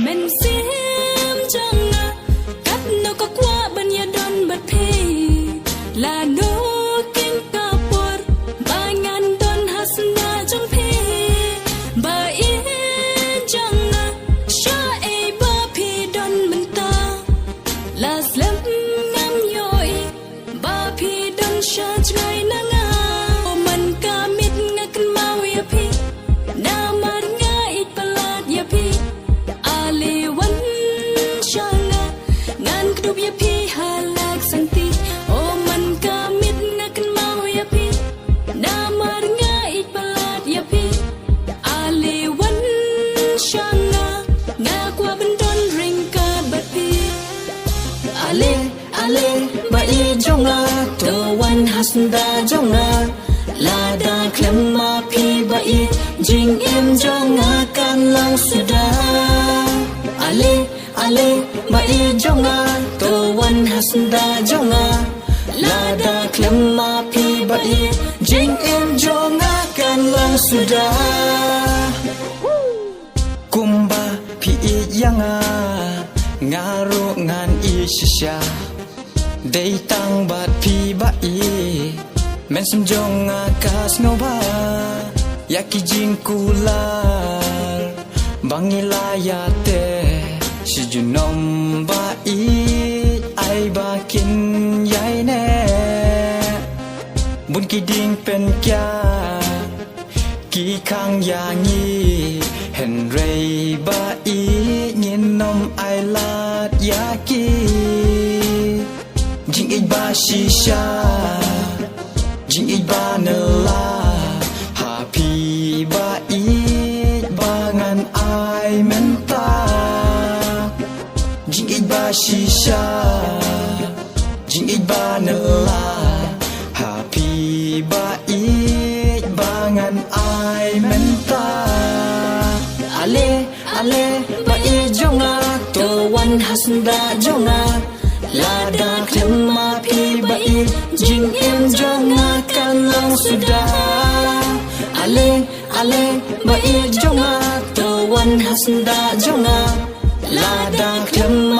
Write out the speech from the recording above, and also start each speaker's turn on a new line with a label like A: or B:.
A: mình xiêm chẳng ngờ cắt nó có qua bên nhà đón bật phê là nó kinh cả bột ba ngàn đón hát na trong phê ba yên chẳng ngờ cho ai ba phê đón mình ta là lắm ngắm nhoi ba phê đón cho ngày nắng mình cả mít ngắt mau ya phê na mar ngai palat ya phê ali wan shanga ngan kdup ya phê halak santi o man ka mit ngak mau ya phê na mar ngai palat ya phê ali wan shanga nga kwa bandon ring ka bat phê ale bai jonga to wan hasda jonga lada klema phi bai jing em jonga kan lang suda ale bai jonga to wan hasda jonga lada klema phi bai jing em jonga kan lang suda
B: kumba phi yanga ngaro ngan isha dei tang bat phi bai men sim jonga kas ngova yaki jing kular bangila yate si junom bai ai ba kin yai ne bun ki ding pen kya ki khang ya ngi hen rei bai nyin nom ai lat yaki jing ai ba shisha jing i ba nela happy ba i bangan ai menta jing i ba shisha jing i ba nela happy ba i bangan ai menta
A: ale ba i jonga to wan hasda jonga lada klema phi bai jing em jonga kan lang suda ale bai jonga to wan hasda jonga lada klema